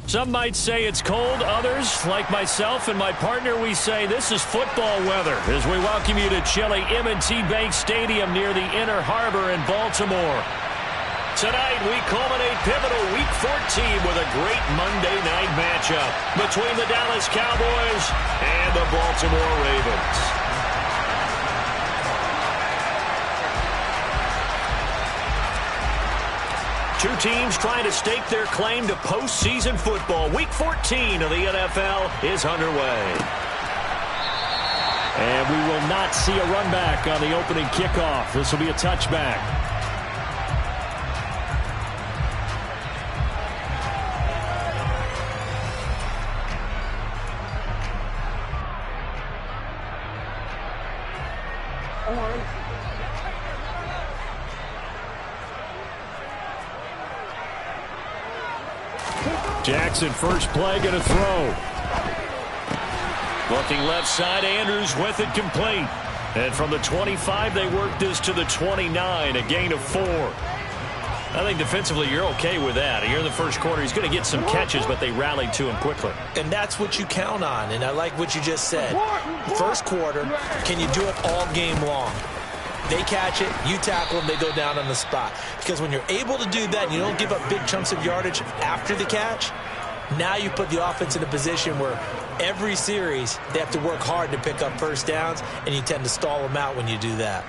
Some might say it's cold. Others, like myself and my partner, we say this is football weather as we welcome you to chilly M&T Bank Stadium near the Inner Harbor in Baltimore. Tonight, we culminate pivotal Week 14 with a great Monday night matchup between the Dallas Cowboys and the Baltimore Ravens. Two teams trying to stake their claim to postseason football. Week 14 of the NFL is underway. And we will not see a run back on the opening kickoff. This will be a touchback. Jackson, first play, going to throw. Looking left side, Andrews with it complete. And from the 25, they work this to the 29, a gain of 4. I think defensively you're okay with that. Here in the first quarter, he's going to get some catches, but they rallied to him quickly. And that's what you count on, and I like what you just said. First quarter, can you do it all game long? They catch it, you tackle them, they go down on the spot. Because when you're able to do that and you don't give up big chunks of yardage after the catch, now you put the offense in a position where every series they have to work hard to pick up first downs, and you tend to stall them out when you do that.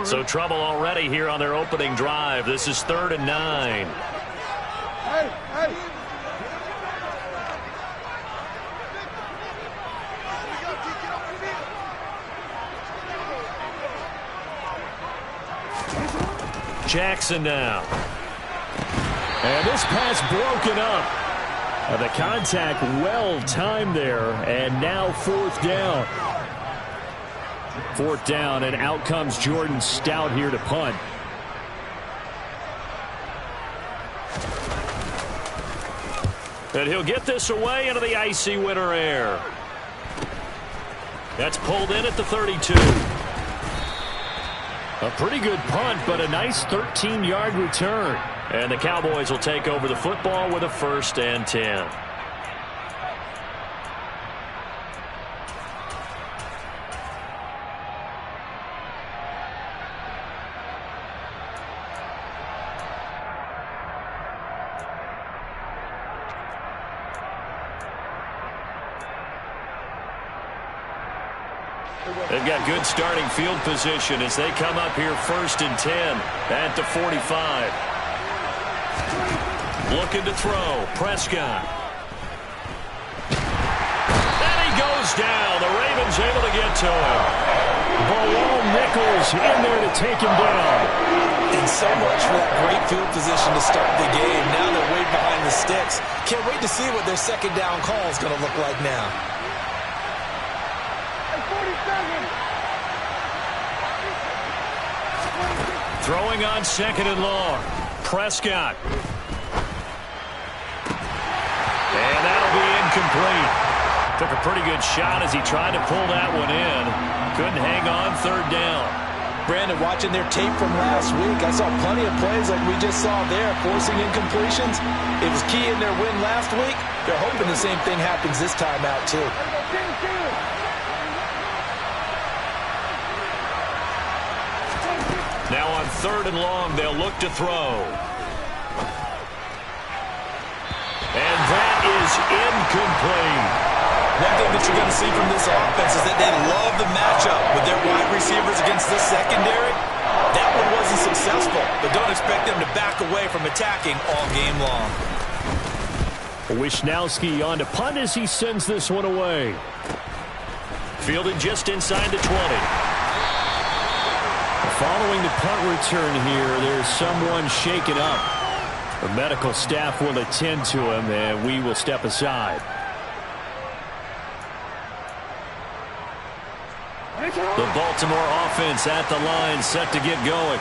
So trouble already here on their opening drive. This is 3rd and 9. Hey. Jackson now. And this pass broken up. The contact well timed there, and now 4th down. 4th down, and out comes Jordan Stout here to punt. And he'll get this away into the icy winter air. That's pulled in at the 32. A pretty good punt, but a nice 13-yard return. And the Cowboys will take over the football with a 1st and 10. They've got good starting field position as they come up here 1st and 10 at the 45. Looking to throw. Prescott. And he goes down. The Ravens able to get to him. Bilal Nichols in there to take him down. And so much for that great field position to start the game. Now they're way behind the sticks. Can't wait to see what their second down call is going to look like now. Throwing on 2nd and long. Prescott. And that'll be incomplete. Took a pretty good shot as he tried to pull that one in. Couldn't hang on 3rd down. Brandon, watching their tape from last week, I saw plenty of plays like we just saw there, forcing incompletions. It was key in their win last week. They're hoping the same thing happens this time out, too. Now on 3rd and long, they'll look to throw. And that is incomplete. One thing that you're going to see from this offense is that they love the matchup with their wide receivers against this secondary. That one wasn't successful, but don't expect them to back away from attacking all game long. Wishnowski on to punt as he sends this one away. Fielded just inside the 20. Following the punt return here, there's someone shaken up. The medical staff will attend to him, and we will step aside. The Baltimore offense at the line, set to get going.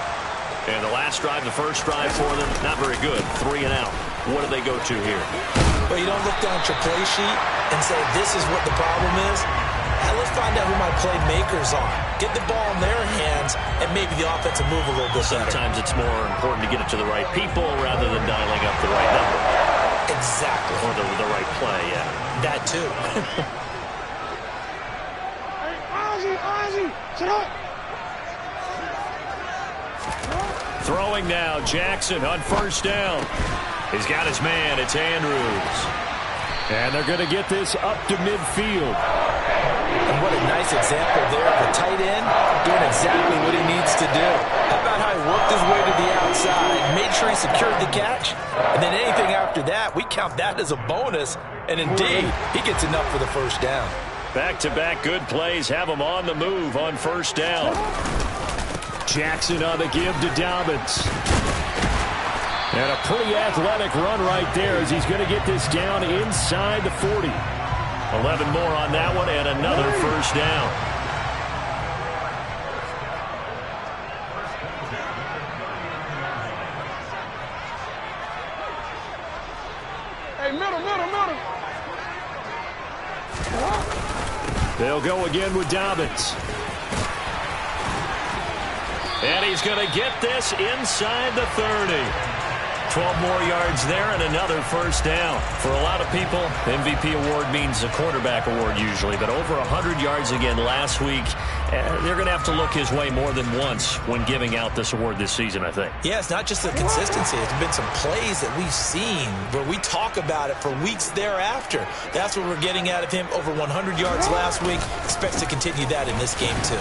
And the last drive, the first drive for them, not very good. 3 and out. What do they go to here? Well, you don't look down at your play sheet and say this is what the problem is. always find out who my playmakers are. Get the ball in their hands, and maybe the offense will move a little bit better. Sometimes it's more important to get it to the right people rather than dialing up the right number. Exactly. Or the right play, yeah. That too. Throwing now, Jackson on first down. He's got his man. It's Andrews. And they're going to get this up to midfield. And what a nice example there of a tight end doing exactly what he needs to do. How about how he worked his way to the outside, made sure he secured the catch, and then anything after that, we count that as a bonus. And indeed, he gets enough for the first down. Back-to-back good plays have him on the move on first down. Jackson on the give to Dobbins. And a pretty athletic run right there as he's going to get this down inside the 40. 11 more on that one and another first down. Hey, middle. They'll go again with Dobbins. And he's going to get this inside the 30. 12 more yards there and another first down. For a lot of people, the MVP award means a quarterback award usually, but over 100 yards again last week. They're going to have to look his way more than once when giving out this award this season, I think. Yeah, it's not just the consistency. It's been some plays that we've seen where we talk about it for weeks thereafter. That's what we're getting out of him. Over 100 yards last week. Expects to continue that in this game, too.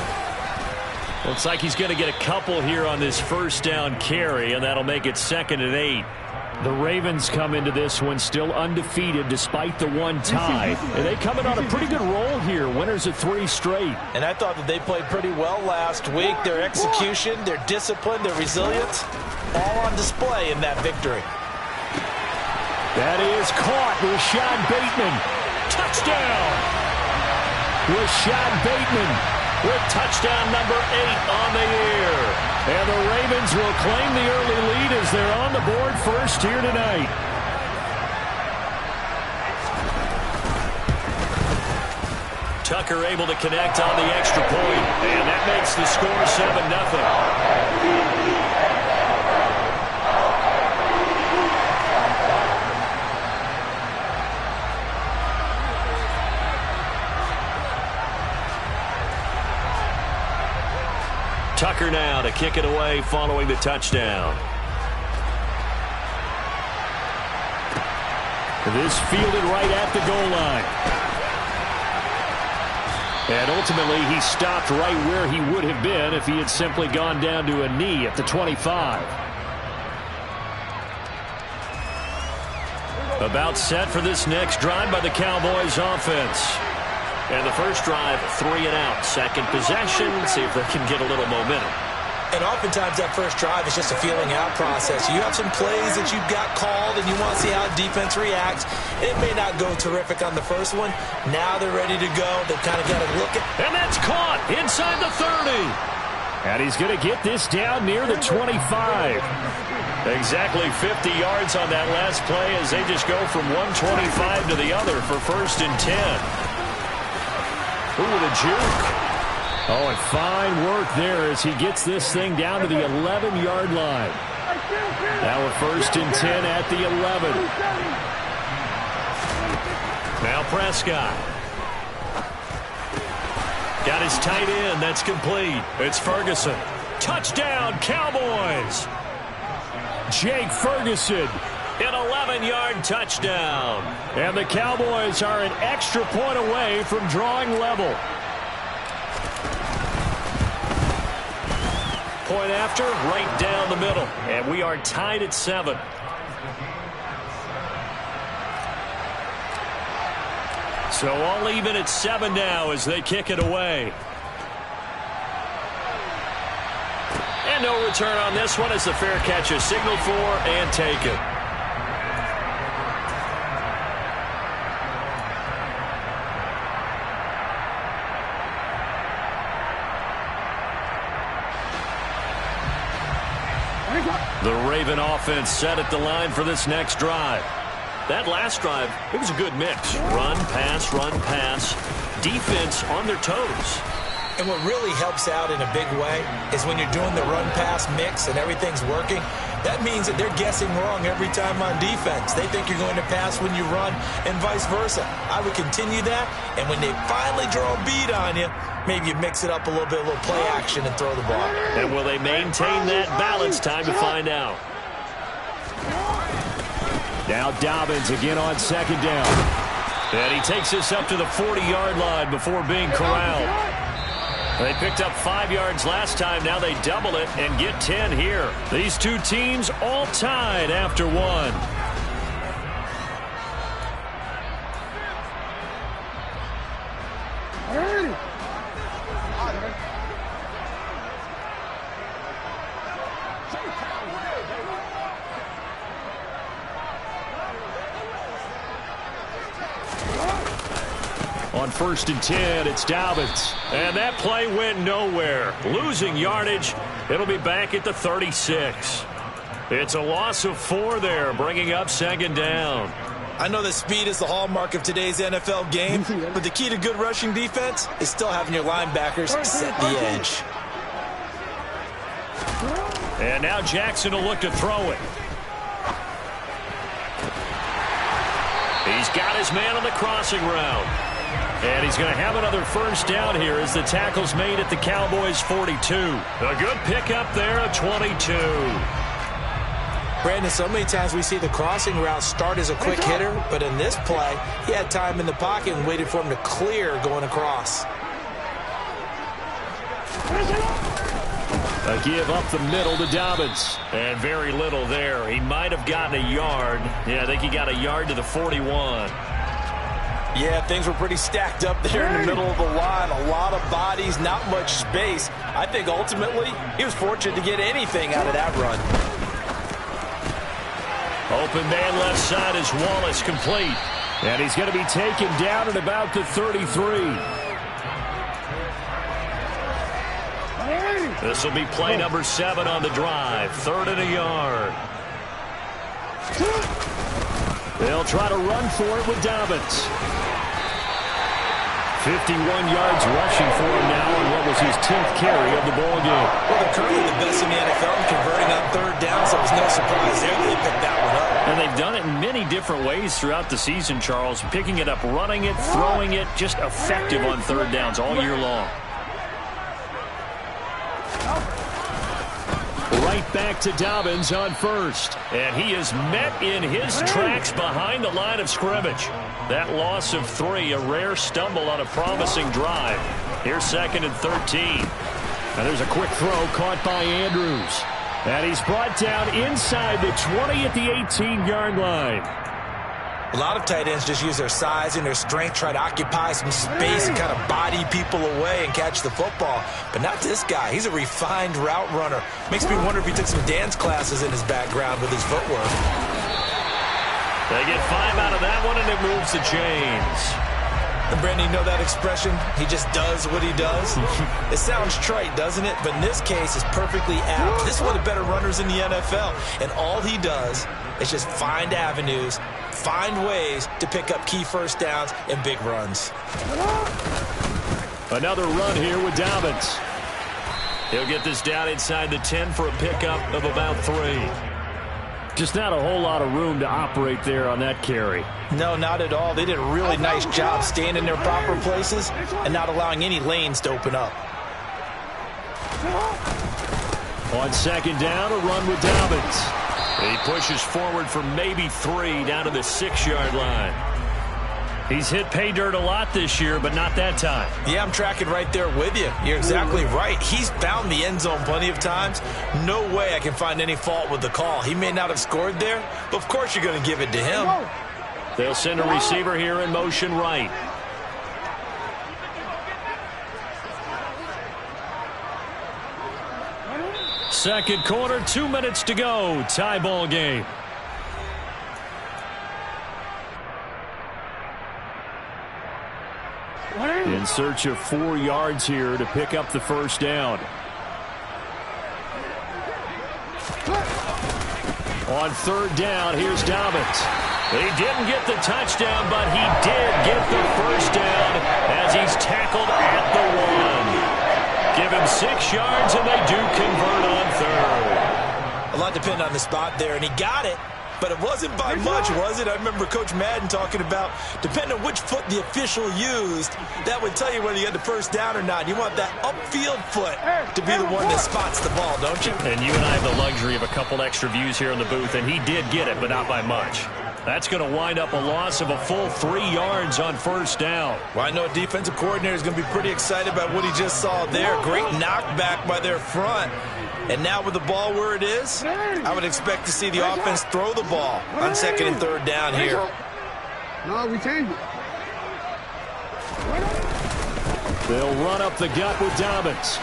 Looks like he's going to get a couple here on this first down carry, and that'll make it 2nd and 8. The Ravens come into this one still undefeated despite the one tie. And they come in on a pretty good roll here. Winners of 3 straight. And I thought that they played pretty well last week. Their execution, their discipline, their resilience, all on display in that victory. That is caught. Rashad Bateman. Touchdown. Rashad Bateman with touchdown number 8 on the year. And the Ravens will claim the early lead as they're on the board first here tonight. Tucker able to connect on the extra point, and that makes the score 7-0. Tucker now to kick it away following the touchdown. This fielded right at the goal line. And ultimately he stopped right where he would have been if he had simply gone down to a knee at the 25. About set for this next drive by the Cowboys offense. And the first drive, 3 and out. Second possession, see if they can get a little momentum. And oftentimes that first drive is just a feeling out process. You have some plays that you've got called and you want to see how defense reacts. It may not go terrific on the first one. Now they're ready to go. They've kind of got to look at. And that's caught inside the 30. And he's going to get this down near the 25. Exactly 50 yards on that last play as they just go from 125 to the other for 1st and 10. Ooh, the juke. Oh, and fine work there as he gets this thing down to the 11-yard line. Now a 1st and 10 at the 11. Now Prescott. Got his tight end. That's complete. It's Ferguson. Touchdown, Cowboys. Jake Ferguson. An 11-yard touchdown. And the Cowboys are an extra point away from drawing level. Point after, right down the middle. And we are tied at 7. So all even at 7 now as they kick it away. And no return on this one as the fair catch is signaled for and taken. The Raven offense set at the line for this next drive. That last drive, it was a good mix. Run, pass, defense on their toes. And what really helps out in a big way is when you're doing the run-pass mix and everything's working, that means that they're guessing wrong every time on defense. They think you're going to pass when you run and vice versa. I would continue that, and when they finally draw a bead on you, maybe you mix it up a little bit, a little play action and throw the ball. And will they maintain that balance? Time to find out. Now Dobbins again on second down. And he takes this up to the 40-yard line before being corralled. They picked up 5 yards last time. Now they double it and get 10 here. These two teams all tied after one. On 1st and 10, it's Dobbins. And that play went nowhere. Losing yardage. It'll be back at the 36. It's a loss of 4 there, bringing up second down. I know that speed is the hallmark of today's NFL game, but the key to good rushing defense is still having your linebackers set the edge. And now Jackson will look to throw it. He's got his man on the crossing route. And he's going to have another first down here as the tackle's made at the Cowboys' 42. A good pickup there at 22. Brandon, so many times we see the crossing route start as a quick hitter, but in this play, he had time in the pocket and waited for him to clear going across. A give up the middle to Dobbins. And very little there. He might have gotten a yard. Yeah, I think he got a yard to the 41. Yeah, things were pretty stacked up there in the middle of the line. A lot of bodies, not much space. I think ultimately he was fortunate to get anything out of that run. Open man left side is Wallace, complete. And he's going to be taken down at about the 33. This will be play number 7 on the drive. 3rd and a yard. They'll try to run for it with Dobbins. 51 yards rushing for him now on what was his 10th carry of the ball game. Well, they're currently the best in the NFL in converting on 3rd down, so it was no surprise there that they picked that one up. And they've done it in many different ways throughout the season, Charles. Picking it up, running it, throwing it, just effective on 3rd downs all year long. Right back to Dobbins on 1st. And he is met in his tracks behind the line of scrimmage. That loss of 3, a rare stumble on a promising drive. Here's 2nd and 13. And there's a quick throw caught by Andrews. And he's brought down inside the 20 at the 18-yard line. A lot of tight ends just use their size and their strength, try to occupy some space and kind of body people away and catch the football. But not this guy. He's a refined route runner. Makes me wonder if he took some dance classes in his background with his footwork. They get 5 out of that one, and it moves the chains. And Brandon, you know that expression? He just does what he does? It sounds trite, doesn't it? But in this case, it's perfectly apt. This is one of the better runners in the NFL. And all he does is just find avenues, find ways to pick up key first downs and big runs. Another run here with Dobbins. He'll get this down inside the 10 for a pickup of about 3. Just not a whole lot of room to operate there on that carry. No, not at all. They did a really nice job staying in their proper places and not allowing any lanes to open up. On 2nd down, a run with Dobbins. He pushes forward for maybe 3 down to the 6-yard line. He's hit pay dirt a lot this year, but not that time. Yeah, I'm tracking right there with you. You're exactly right. He's found the end zone plenty of times. No way I can find any fault with the call. He may not have scored there, but of course you're going to give it to him. They'll send a receiver here in motion right. Second quarter, 2 minutes to go. Tie ball game. In search of 4 yards here to pick up the first down. On 3rd down, here's Dobbins. He didn't get the touchdown, but he did get the first down as he's tackled at the 1. Give him 6 yards, and they do convert on third. A lot depended on the spot there, and he got it. But it wasn't by much, was it? I remember Coach Madden talking about, depending on which foot the official used, that would tell you whether you had the first down or not. You want that upfield foot to be the one that spots the ball, don't you? And you and I have the luxury of a couple extra views here in the booth, and he did get it, but not by much. That's going to wind up a loss of a full 3 yards on first down. Well, I know a defensive coordinator is going to be pretty excited about what he just saw there. Great knockback by their front. And now with the ball where it is, I would expect to see the offense throw the ball on 2nd and 3rd down here. No, we changed it. They'll run up the gut with Dobbins.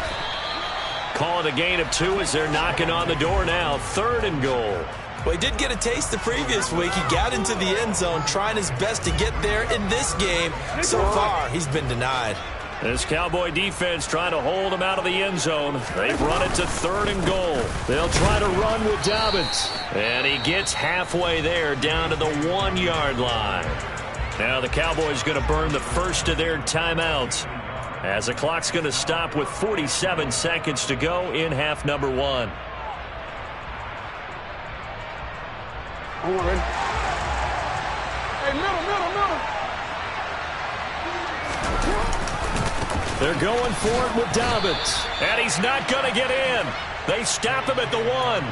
Call it a gain of 2 as they're knocking on the door now. 3rd and goal. Well, he did get a taste the previous week. He got into the end zone trying his best to get there in this game. So far, he's been denied. This Cowboy defense trying to hold him out of the end zone. They've run it to 3rd and goal. They'll try to run with Dobbins. And he gets halfway there down to the 1-yard line. Now the Cowboys going to burn the first of their timeouts as the clock's going to stop with 47 seconds to go in half number 1. I'm ready. Hey, middle. They're going for it with Dobbins. And he's not going to get in. They stop him at the 1.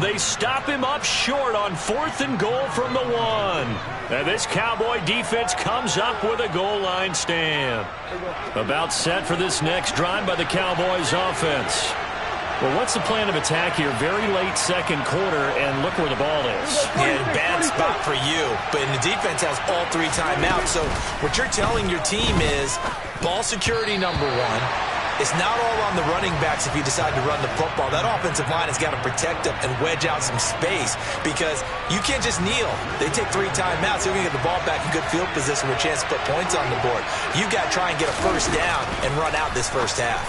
They stop him up short on 4th and goal from the 1. And this Cowboy defense comes up with a goal line stand. About set for this next drive by the Cowboys offense. Well, what's the plan of attack here? Very late 2nd quarter, and look where the ball is. Yeah, bad spot for you. But the defense has all 3 timeouts. So what you're telling your team is ball security number 1. It's not all on the running backs if you decide to run the football. That offensive line has got to protect them and wedge out some space because you can't just kneel. They take 3 timeouts. You're going to get the ball back in good field position with a chance to put points on the board. You got to try and get a first down and run out this first half.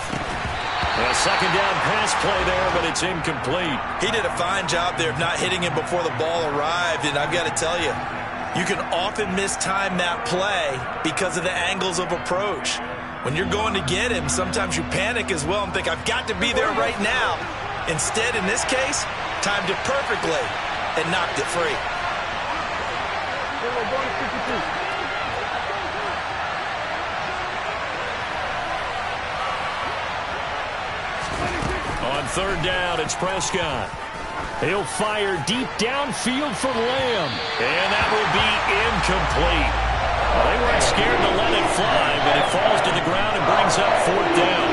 A 2nd down pass play there, but it's incomplete. He did a fine job there of not hitting him before the ball arrived, and I've got to tell you, you can often mistime that play because of the angles of approach. When you're going to get him, sometimes you panic as well and think, I've got to be there right now. Instead, in this case, timed it perfectly and knocked it free. On 3rd down, it's Prescott. He'll fire deep downfield for Lamb. And that will be incomplete. Well, they weren't scared to let it fly, but it falls to the ground and brings up 4th down.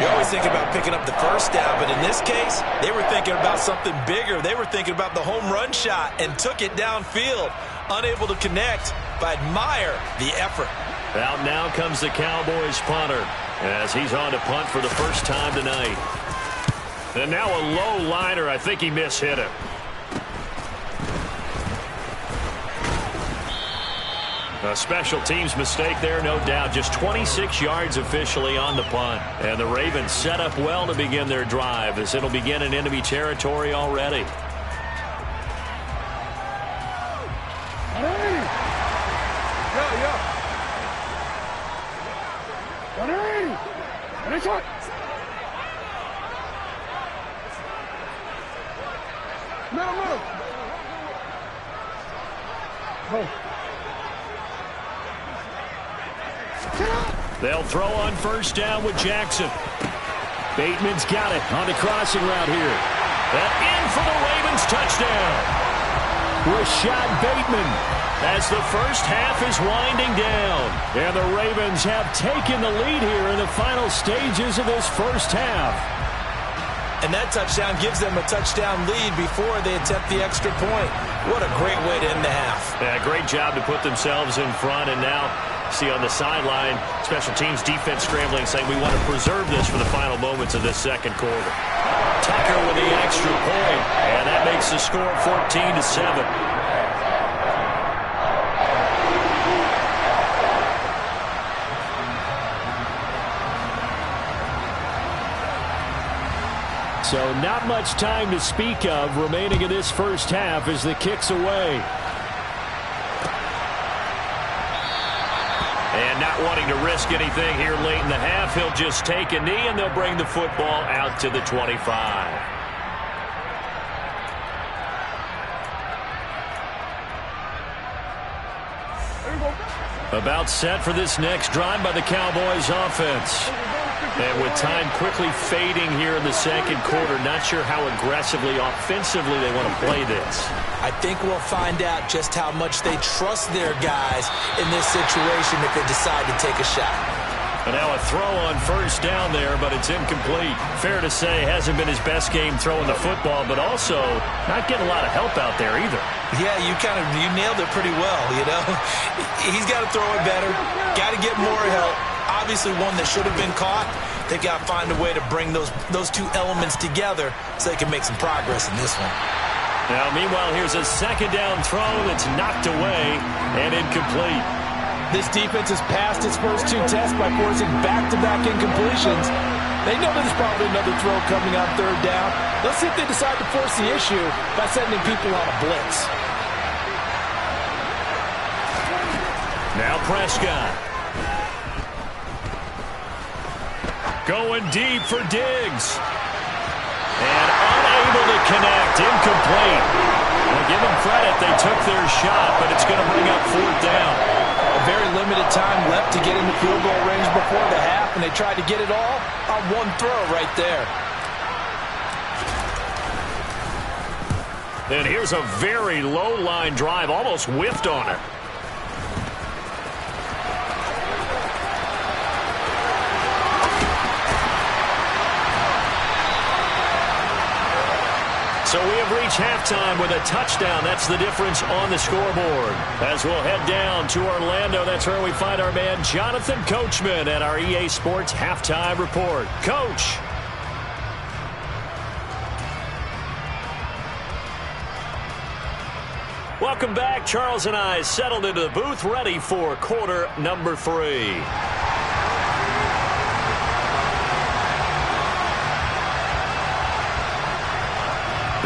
You always think about picking up the first down, but in this case, they were thinking about something bigger. They were thinking about the home run shot and took it downfield. Unable to connect, but admire the effort. Out now comes the Cowboys punter as he's on to punt for the first time tonight. And now a low liner. I think he mishit him. A special teams mistake there, no doubt. Just 26 yards officially on the punt. And the Ravens set up well to begin their drive as it'll begin in enemy territory already. Middle. They'll throw on first down with Jackson. Bateman's got it on the crossing route here. And in for the Ravens touchdown. Rashad Bateman as the first half is winding down. And the Ravens have taken the lead here in the final stages of this first half. And that touchdown gives them a touchdown lead before they attempt the extra point. What a great way to end the half. Yeah, great job to put themselves in front. And now, see on the sideline, special teams defense scrambling, saying we want to preserve this for the final moments of this 2nd quarter. Tucker with the extra point, and that makes the score 14-7. So not much time to speak of remaining in this first half as the kick's away. And not wanting to risk anything here late in the half, he'll just take a knee, and they'll bring the football out to the 25. About set for this next drive by the Cowboys offense. And with time quickly fading here in the second quarter, not sure how aggressively, offensively they want to play this. I think we'll find out just how much they trust their guys in this situation if they decide to take a shot. And now a throw on first down there, but it's incomplete. Fair to say, hasn't been his best game throwing the football, but also not getting a lot of help out there either. Yeah, you nailed it pretty well, you know. He's got to throw it better, got to get more help. Obviously one that should have been caught. They've got to find a way to bring those two elements together so they can make some progress in this one. Now, meanwhile, here's a second down throw that's knocked away and incomplete. This defense has passed its first two tests by forcing back-to-back incompletions. They know there's probably another throw coming on third down. Let's see if they decide to force the issue by sending people on a blitz. Now Prescott. Going deep for Diggs. And unable to connect. Incomplete. Well, give them credit. They took their shot, but it's going to bring up fourth down. Very limited time left to get into field goal range before the half, and they tried to get it all on one throw right there. And here's a very low line drive, almost whiffed on it. So we have reached halftime with a touchdown. That's the difference on the scoreboard. As we'll head down to Orlando, that's where we find our man Jonathan Coachman at our EA Sports Halftime Report. Coach. Welcome back. Charles and I settled into the booth, ready for quarter number 3.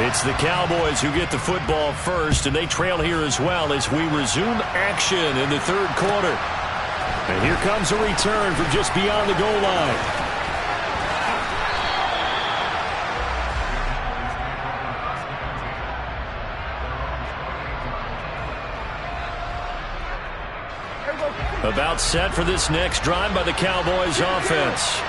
It's the Cowboys who get the football first, and they trail here as well as we resume action in the third quarter. And here comes a return from just beyond the goal line. About set for this next drive by the Cowboys offense.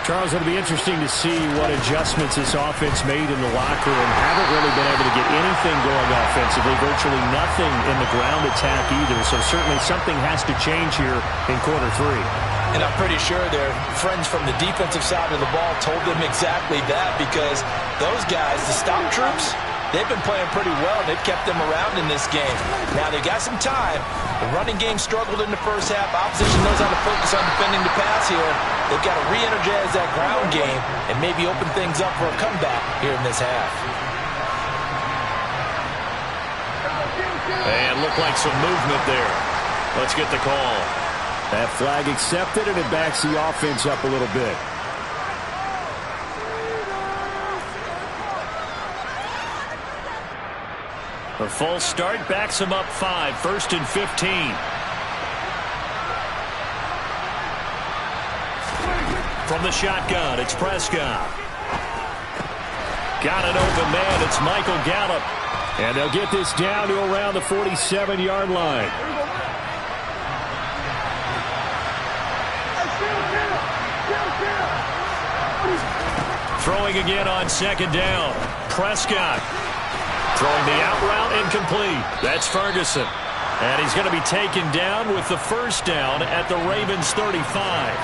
Charles, it'll be interesting to see what adjustments this offense made in the locker room. Haven't really been able to get anything going offensively, virtually nothing in the ground attack either. So certainly something has to change here in quarter 3. And I'm pretty sure their friends from the defensive side of the ball told them exactly that, because those guys, the stop troops, they've been playing pretty well. They've kept them around in this game. Now they've got some time. The running game struggled in the first half. Opposition knows how to focus on defending the pass here. They've got to re-energize that ground game and maybe open things up for a comeback here in this half. And looked like some movement there. Let's get the call. That flag accepted, and it backs the offense up a little bit. A false start backs him up 5, 1st and 15. From the shotgun, it's Prescott. Got an open man, it's Michael Gallup. And they'll get this down to around the 47-yard line. Throwing again on second down. Prescott. Throwing the out route, incomplete. That's Ferguson. And he's going to be taken down with the first down at the Ravens 35.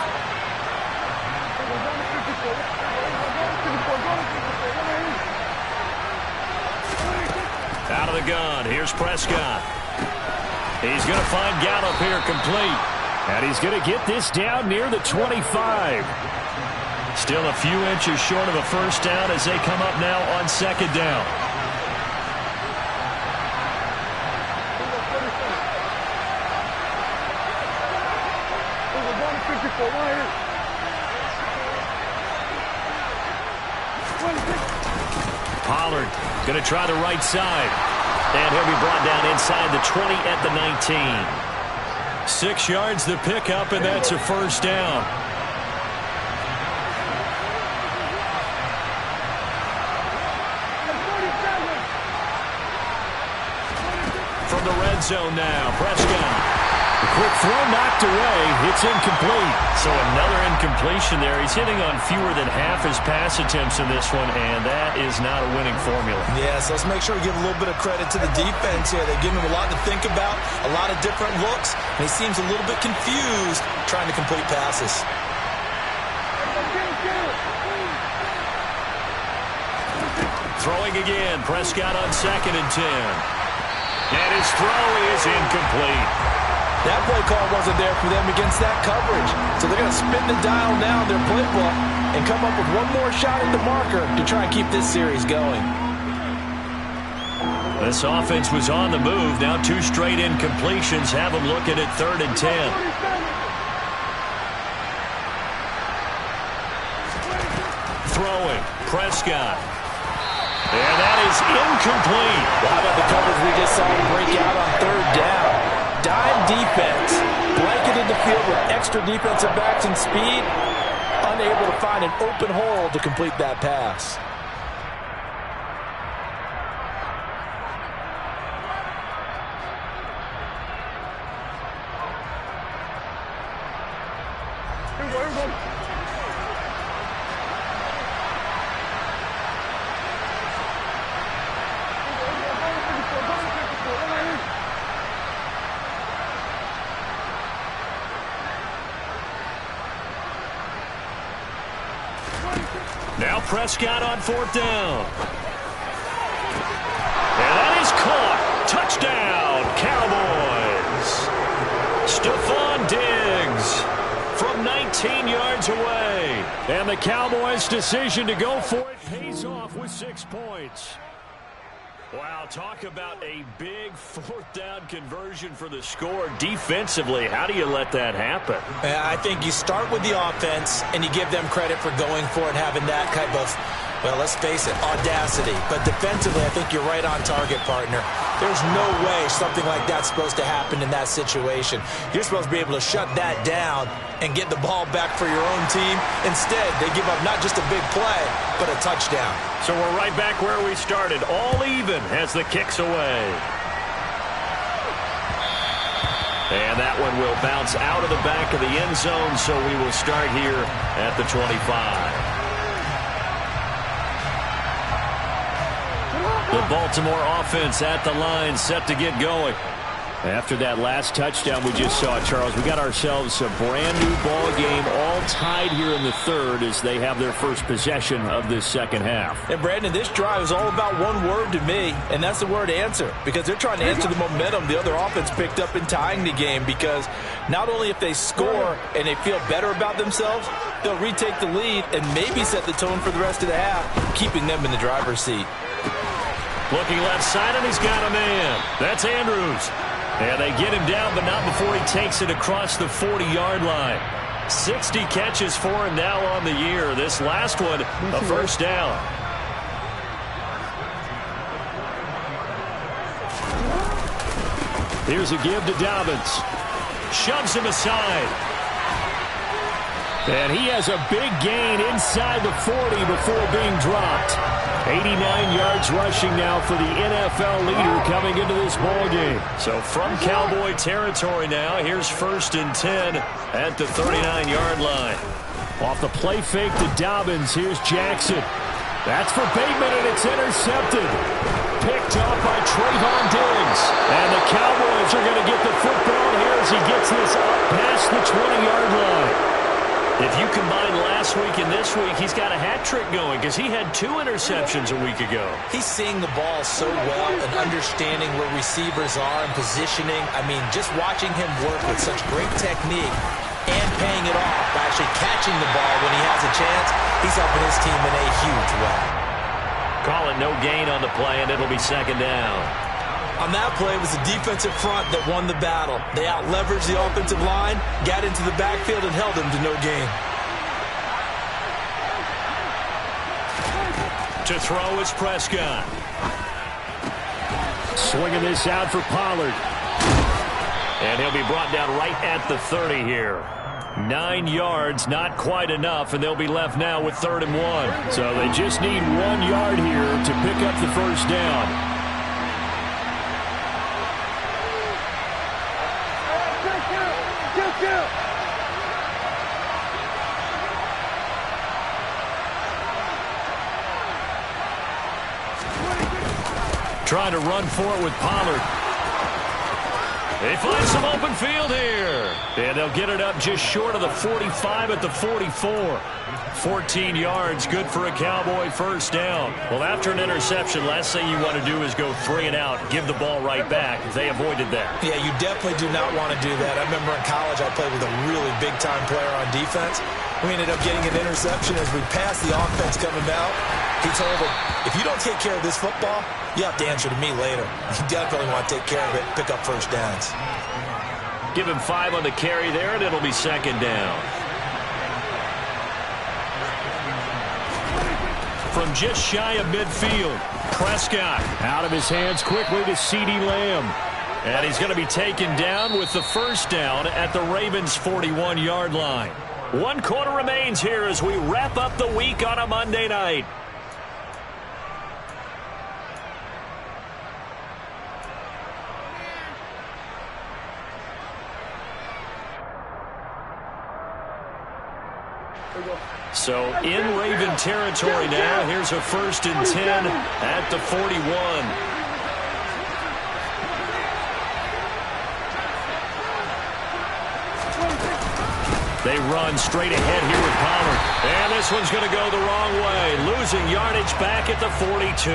Out of the gun, here's Prescott. He's going to find Gallup here complete. And he's going to get this down near the 25. Still a few inches short of a first down as they come up now on second down. Pollard going to try the right side. And he'll be brought down inside the 20 at the 19. 6 yards the pickup, and that's a first down. From the red zone now, Prescott. A quick throw knocked away. It's incomplete. So another incompletion there. He's hitting on fewer than half his pass attempts in this one, and that is not a winning formula. Yeah, so let's make sure we give a little bit of credit to the defense here. They've given him a lot to think about, a lot of different looks, and he seems a little bit confused trying to complete passes. Throwing again. Prescott on 2nd and 10. And his throw is incomplete. That play call wasn't there for them against that coverage. So they're going to spin the dial now in their playbook and come up with one more shot at the marker to try and keep this series going. This offense was on the move. Now 2 straight incompletions have them looking at 3rd and 10. Throwing. Prescott. And that is incomplete. How about the coverage we just saw him break out on 3rd down? Dime defense, blanketed the field with extra defensive backs and speed, unable to find an open hole to complete that pass. Now Prescott on 4th down. And that is caught. Touchdown, Cowboys. Stephon Diggs from 19 yards away. And the Cowboys' decision to go for it pays off with 6 points. Wow, talk about a big 4th down conversion for the score. Defensively, how do you let that happen? I think you start with the offense and you give them credit for going for it, having that type of, well, let's face it, audacity. But defensively, I think you're right on target, partner. There's no way something like that's supposed to happen in that situation. You're supposed to be able to shut that down and get the ball back for your own team. Instead, they give up not just a big play, but a touchdown. So we're right back where we started, all even as the kick's away. And that one will bounce out of the back of the end zone, so we will start here at the 25. The Baltimore offense at the line, set to get going. After that last touchdown we just saw, Charles, we got ourselves a brand-new ball game, all tied here in the 3rd as they have their first possession of this 2nd half. And, Brandon, this drive is all about one word to me, and that's the word answer, because they're trying to answer the momentum the other offense picked up in tying the game, because not only if they score and they feel better about themselves, they'll retake the lead and maybe set the tone for the rest of the half, keeping them in the driver's seat. Looking left side, and he's got a man. That's Andrews. And they get him down, but not before he takes it across the 40-yard line. 60 catches for him now on the year. This last one, a first down. Here's a give to Dobbins. Shoves him aside. And he has a big gain inside the 40 before being dropped. 89 yards rushing now for the NFL leader coming into this ball game. So from Cowboy territory now, here's 1st and 10 at the 39-yard line. Off the play fake to Dobbins, here's Jackson. That's for Bateman, and it's intercepted. Picked up by Trayvon Diggs. And the Cowboys are going to get the football here as he gets this up past the 20-yard line. If you combine last week and this week, he's got a hat trick going because he had 2 interceptions a week ago. He's seeing the ball so well and understanding where receivers are and positioning. I mean, just watching him work with such great technique and paying it off by actually catching the ball when he has a chance, he's helping his team in a huge way. Call it no gain on the play, and it'll be 2nd down. On that play, it was the defensive front that won the battle. They out-leveraged the offensive line, got into the backfield, and held him to no gain. To throw is Prescott. Swinging this out for Pollard. And he'll be brought down right at the 30 here. 9 yards, not quite enough, and they'll be left now with 3rd and 1. So they just need 1 yard here to pick up the first down. Trying to run for it with Pollard. They find some open field here. And they'll get it up just short of the 45 at the 44. 14 yards, good for a Cowboy first down. Well, after an interception, last thing you want to do is go 3 and out, give the ball right back. They avoided that. Yeah, you definitely do not want to do that. I remember in college I played with a really big-time player on defense. We ended up getting an interception as we passed the offense coming out. He told him, if you don't take care of this football, you have to answer to me later. You definitely want to take care of it, pick up first downs. Give him 5 on the carry there, and it'll be 2nd down. From just shy of midfield, Prescott out of his hands quickly to CeeDee Lamb. And he's going to be taken down with the first down at the Ravens' 41-yard line. 1 quarter remains here as we wrap up the week on a Monday night. So in Raven territory now. Here's a 1st and 10 at the 41. They run straight ahead here with Pollard. And this one's going to go the wrong way. Losing yardage back at the 42.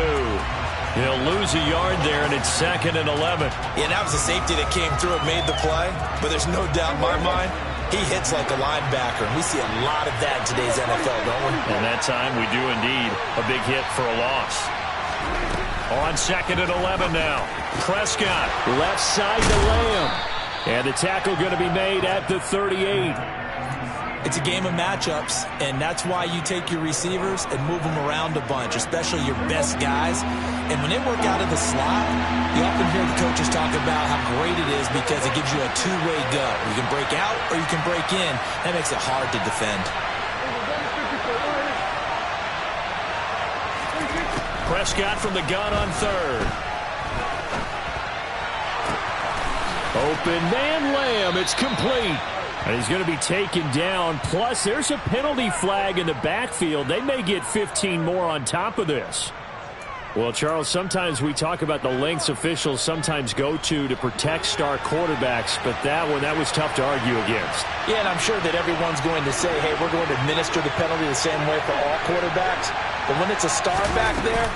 He'll lose a yard there, and it's 2nd and 11. Yeah, that was a safety that came through and made the play. But there's no doubt in my mind, he hits like a linebacker, and we see a lot of that in today's NFL, don't we? And that time we do indeed a big hit for a loss. On 2nd and 11 now. Prescott, left side to Lamb. And the tackle going to be made at the 38. It's a game of matchups, and that's why you take your receivers and move them around a bunch, especially your best guys. And when they work out of the slot, you often hear the coaches talk about how great it is because it gives you a two-way go. You can break out or you can break in. That makes it hard to defend. Prescott from the gun on 3rd. Open man Lamb. It's complete. And he's going to be taken down. Plus, there's a penalty flag in the backfield. They may get 15 more on top of this. Well, Charles, sometimes we talk about the lengths officials sometimes go to protect star quarterbacks, but that was tough to argue against. Yeah, and I'm sure that everyone's going to say, hey, we're going to administer the penalty the same way for all quarterbacks. But when it's a star back there,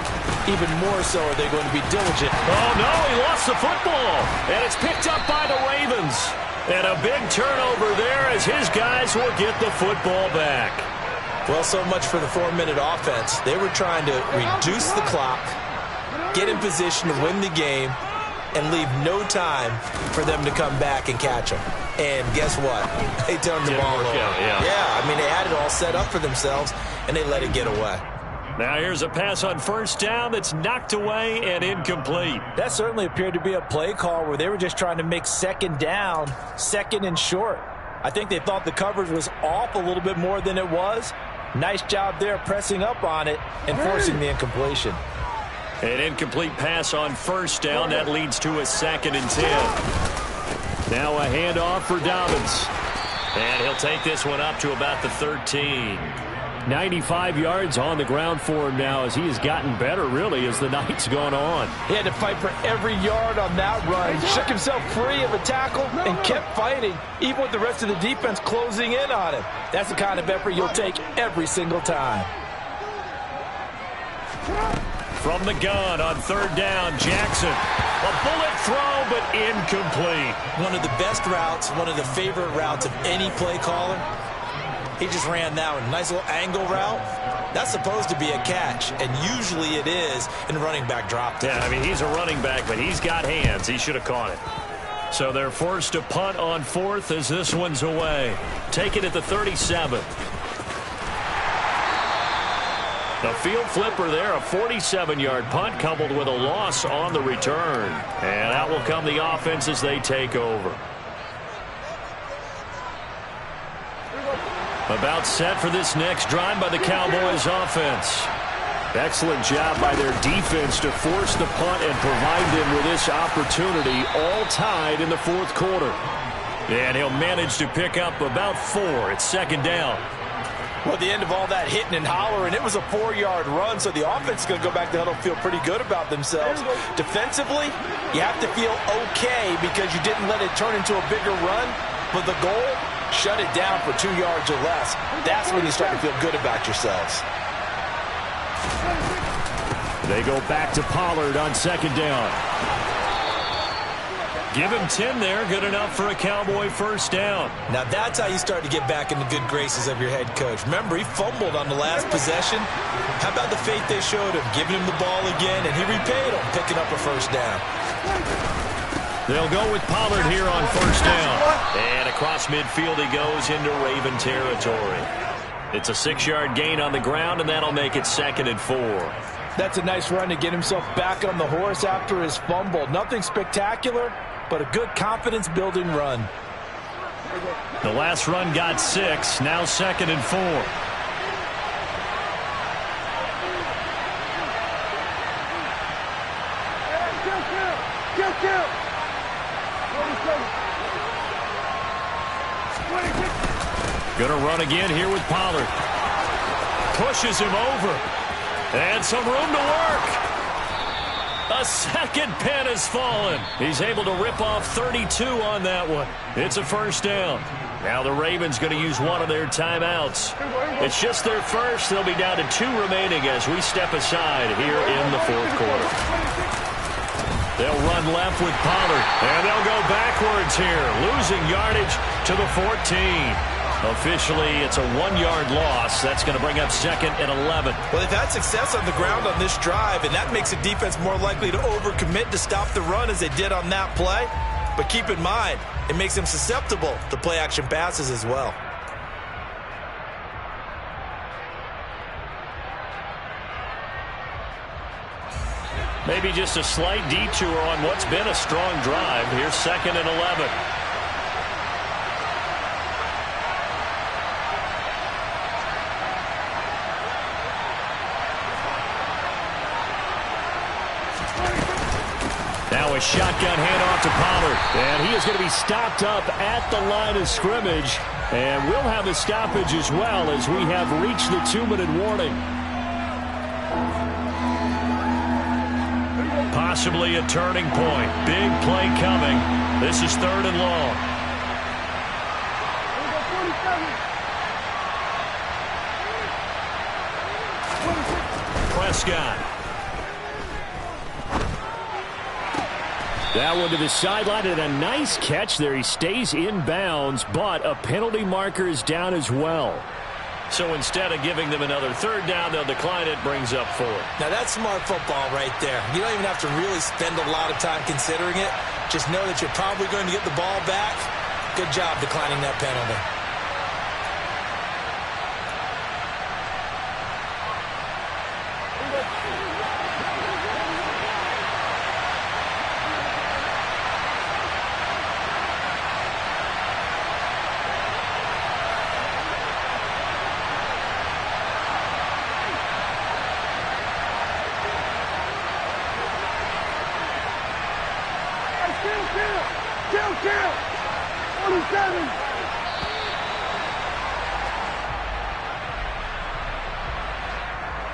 even more so are they going to be diligent. Oh, no, he lost the football. And it's picked up by the Ravens. And a big turnover there as his guys will get the football back. Well, so much for the 4-minute offense. They were trying to reduce the clock, get in position to win the game, and leave no time for them to come back and catch them. And guess what? They turned the ball over. Yeah, I mean, they had it all set up for themselves, and they let it get away. Now here's a pass on first down that's knocked away and incomplete. That certainly appeared to be a play call where they were just trying to make second down, second and short. I think they thought the coverage was off a little bit more than it was. Nice job there pressing up on it and forcing the incompletion. An incomplete pass on first down. That leads to a 2nd and 10. Now a handoff for Dobbins. And he'll take this one up to about the 13. 95 yards on the ground for him now as he has gotten better, really, as the night's gone on. He had to fight for every yard on that run. Shook himself free of a tackle and kept fighting, even with the rest of the defense closing in on him. That's the kind of effort you'll take every single time. From the gun on 3rd down, Jackson. A bullet throw, but incomplete. One of the best routes, one of the favorite routes of any play caller. He just ran that one. Nice little angle route. That's supposed to be a catch, and usually it is, and running back dropped it. Yeah, I mean, he's a running back, but he's got hands. He should have caught it. So they're forced to punt on 4th as this one's away. Take it at the 37. The field flipper there, a 47-yard punt coupled with a loss on the return. And out will come the offense as they take over. About set for this next drive by the Cowboys offense. Excellent job by their defense to force the punt and provide them with this opportunity, all tied in the fourth quarter. And he'll manage to pick up about 4. It's second down. Well, at the end of all that hitting and hollering, it was a 4-yard run, so the offense is going to go back to huddle, feel pretty good about themselves. Defensively, you have to feel okay because you didn't let it turn into a bigger run, but the goal, shut it down for 2 yards or less. That's when you start to feel good about yourselves. They go back to Pollard on second down. Give him 10 there, good enough for a Cowboy first down. Now that's how you start to get back in the good graces of your head coach. Remember, he fumbled on the last possession. How about the faith they showed him, giving him the ball again, and he repaid them, picking up a first down. They'll go with Pollard here on first down. And across midfield he goes into Raven territory. It's a 6-yard gain on the ground, and that'll make it 2nd and 4. That's a nice run to get himself back on the horse after his fumble. Nothing spectacular, but a good confidence-building run. The last run got 6, now 2nd and 4. Gonna run again here with Pollard. Pushes him over. And some room to work. A second pin has fallen. He's able to rip off 32 on that one. It's a first down. Now the Ravens going to use one of their timeouts. It's just their first. They'll be down to 2 remaining as we step aside here in the fourth quarter. They'll run left with Pollard, and they'll go backwards here, losing yardage to the 14. Officially, it's a 1-yard loss. That's going to bring up 2nd and 11. Well, they've had success on the ground on this drive, and that makes a defense more likely to overcommit to stop the run as they did on that play. But keep in mind, it makes them susceptible to play-action passes as well. Maybe just a slight detour on what's been a strong drive. Here's 2nd and 11. Now a shotgun handoff to Pollard. And he is going to be stopped up at the line of scrimmage. And we'll have a stoppage as well as we have reached the 2-minute warning. Possibly a turning point. Big play coming. This is 3rd and long. Prescott. That one to the sideline, and a nice catch there. He stays in bounds, but a penalty marker is down as well. So instead of giving them another 3rd down, they'll decline it, brings up 4. Now that's smart football right there. You don't even have to really spend a lot of time considering it. Just know that you're probably going to get the ball back. Good job declining that penalty.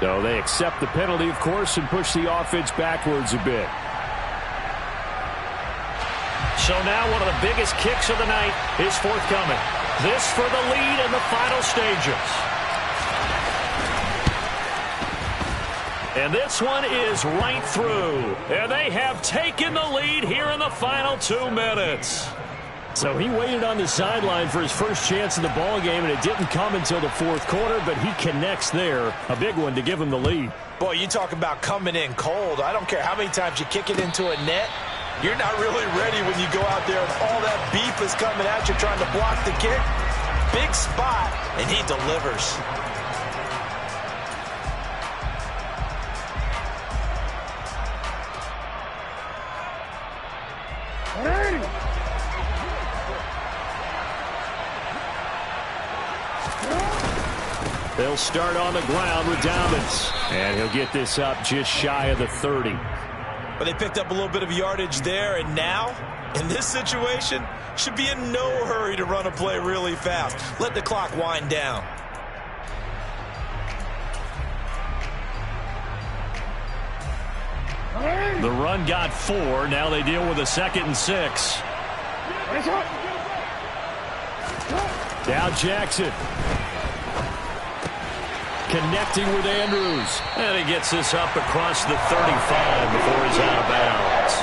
So they accept the penalty, of course, and push the offense backwards a bit. So now one of the biggest kicks of the night is forthcoming. This for the lead in the final stages. And this one is right through. And they have taken the lead here in the final 2 minutes. So he waited on the sideline for his first chance in the ball game, and it didn't come until the fourth quarter, but he connects there. A big one to give him the lead. Boy, you talk about coming in cold. I don't care how many times you kick it into a net. You're not really ready when you go out there and all that beef is coming at you trying to block the kick. Big spot, and he delivers. They'll start on the ground with Dobbins. And he'll get this up just shy of the 30. But they picked up a little bit of yardage there, and now, in this situation, should be in no hurry to run a play really fast. Let the clock wind down. The run got 4. Now they deal with a 2nd and 6. Now Jackson. Connecting with Andrews. And he gets this up across the 35 before he's out of bounds.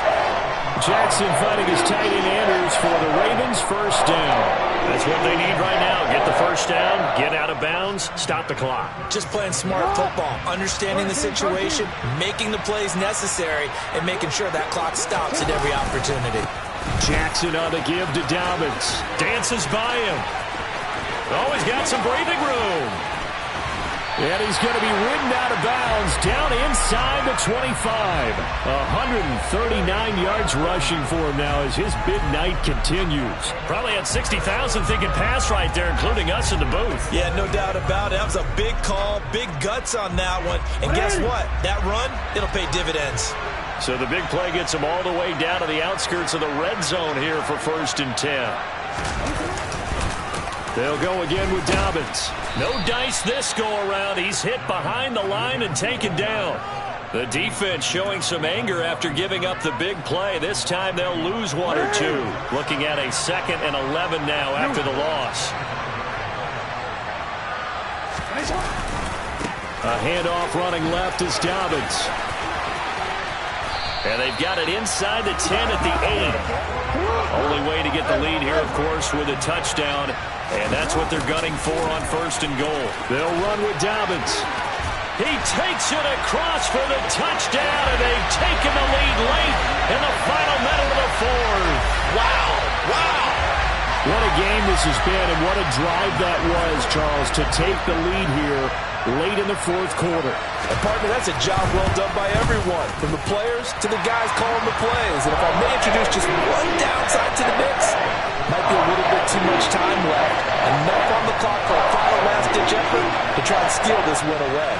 Jackson finding his tight end Andrews for the Ravens first down. That's what they need right now. Get the first down, get out of bounds, stop the clock. Just playing smart football, understanding the situation, making the plays necessary, and making sure that clock stops at every opportunity. Jackson on the give to Dobbins. Dances by him. Oh, he's got some breathing room. And he's going to be ridden out of bounds down inside the 25. 139 yards rushing for him now as his big night continues. Probably had 60,000 thinking pass right there, including us in the booth. Yeah, no doubt about it. That was a big call, big guts on that one. And guess what? That run, it'll pay dividends. So the big play gets him all the way down to the outskirts of the red zone here for 1st and 10. They'll go again with Dobbins. No dice this go-around. He's hit behind the line and taken down. The defense showing some anger after giving up the big play. This time they'll lose 1 or 2. Looking at a 2nd and 11 now after the loss. A handoff running left is Dobbins. And they've got it inside the 10 at the 8. Only way to get the lead here, of course, with a touchdown. And that's what they're gunning for on 1st and goal. They'll run with Dobbins. He takes it across for the touchdown, and they've taken the lead late in the final minute of the 4th. Wow. Wow. What a game this has been, and what a drive that was, Charles, to take the lead here late in the 4th quarter. And partner, that's a job well done by everyone, from the players to the guys calling the plays. And if I may introduce just one downside to the mix, might be a little bit too much time left. Enough on the clock for a final last-ditch effort to try and steal this win away.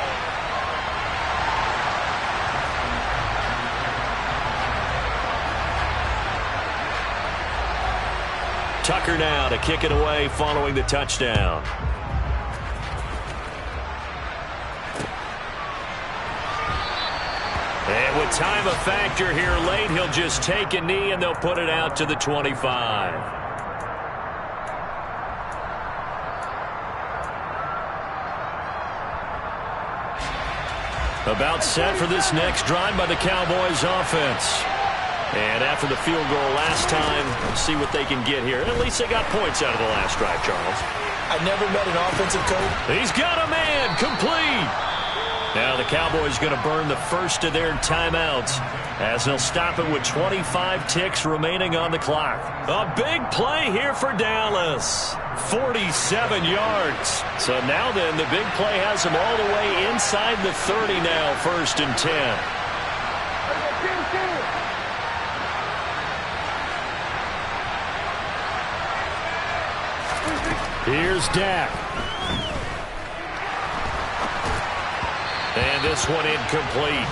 Tucker now to kick it away following the touchdown. And with time a factor here late, he'll just take a knee and they'll put it out to the 25. About set for this next drive by the Cowboys offense. And after the field goal last time, see what they can get here. At least they got points out of the last drive, Charles. I never met an offensive coach. He's got a man, complete. Now the Cowboys going to burn the first of their timeouts as they'll stop it with 25 ticks remaining on the clock. A big play here for Dallas. 47 yards. So now then, the big play has them all the way inside the 30 now, 1st and 10. Here's Dak. And this one incomplete.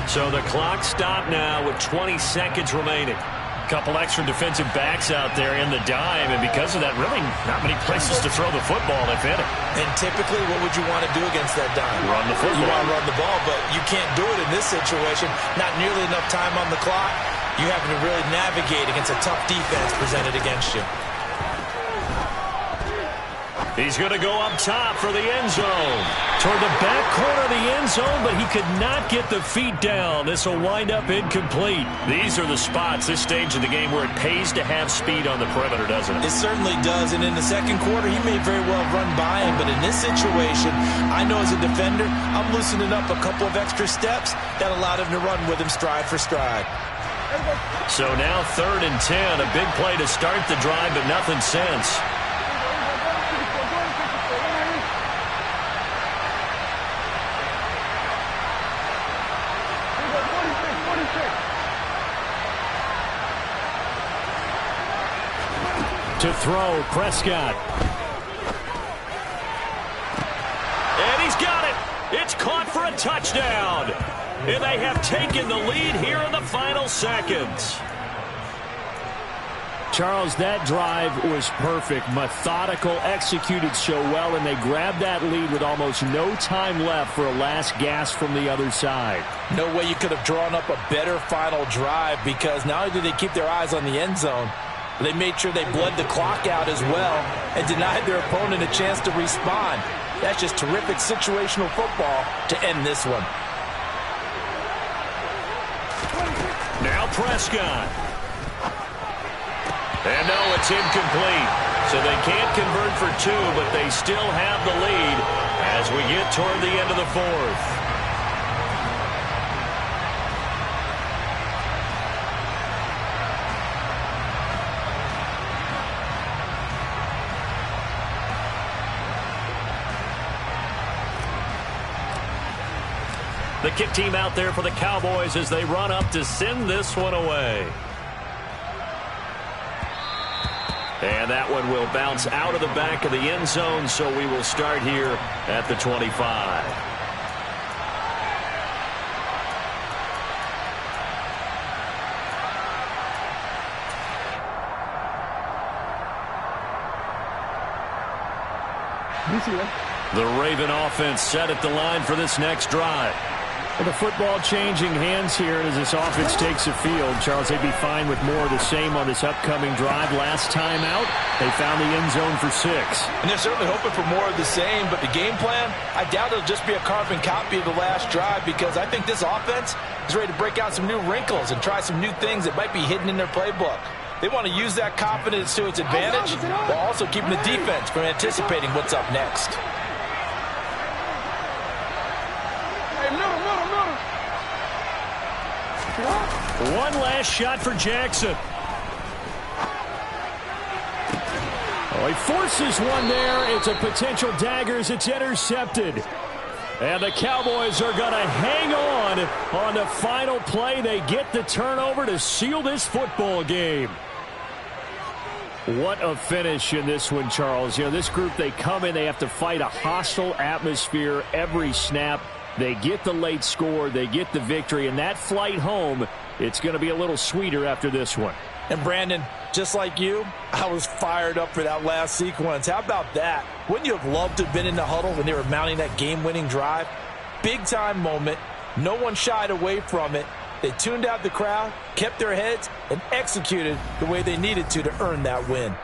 So the clock stopped now with 20 seconds remaining. A couple extra defensive backs out there in the dime, and because of that, really not many places to throw the football, if any. And typically, what would you want to do against that dime? Run the football. You want to run the ball, but you can't do it in this situation. Not nearly enough time on the clock. You having to really navigate against a tough defense presented against you. He's going to go up top for the end zone. Toward the back corner of the end zone, but he could not get the feet down. This will wind up incomplete. These are the spots, this stage of the game, where it pays to have speed on the perimeter, doesn't it? It certainly does, and in the second quarter, he may very well run by him, but in this situation, I know as a defender, I'm loosening up a couple of extra steps that allowed him to run with him stride for stride. So now 3rd and 10, a big play to start the drive, but nothing since. To throw, Prescott. a touchdown. And they have taken the lead here in the final seconds. Charles, that drive was perfect, methodical, executed so well, and they grabbed that lead with almost no time left for a last gasp from the other side. No way you could have drawn up a better final drive, because not only did they keep their eyes on the end zone, but they made sure they bled the clock out as well and denied their opponent a chance to respond. That's just terrific situational football to end this one. Now Prescott. And no, it's incomplete. So they can't convert for two, but they still have the lead as we get toward the end of the fourth. The kick team out there for the Cowboys as they run up to send this one away. And that one will bounce out of the back of the end zone, so we will start here at the 25. The Raven offense set at the line for this next drive. Well, the football changing hands here as this offense takes the field. Charles, they'd be fine with more of the same on this upcoming drive. Last time out, they found the end zone for 6. And they're certainly hoping for more of the same, but the game plan, I doubt it'll just be a carbon copy of the last drive, because I think this offense is ready to break out some new wrinkles and try some new things that might be hidden in their playbook. They want to use that confidence to its advantage, while also keeping the defense from anticipating what's up next. One last shot for Jackson. Oh, he forces one there. It's a potential dagger as it's intercepted. And the Cowboys are going to hang on the final play. They get the turnover to seal this football game. What a finish in this one, Charles. You know, this group, they come in, they have to fight a hostile atmosphere every snap. They get the late score, they get the victory, and that flight home, it's going to be a little sweeter after this one. And Brandon, just like you, I was fired up for that last sequence. How about that? Wouldn't you have loved to have been in the huddle when they were mounting that game-winning drive? Big-time moment. No one shied away from it. They tuned out the crowd, kept their heads, and executed the way they needed to earn that win.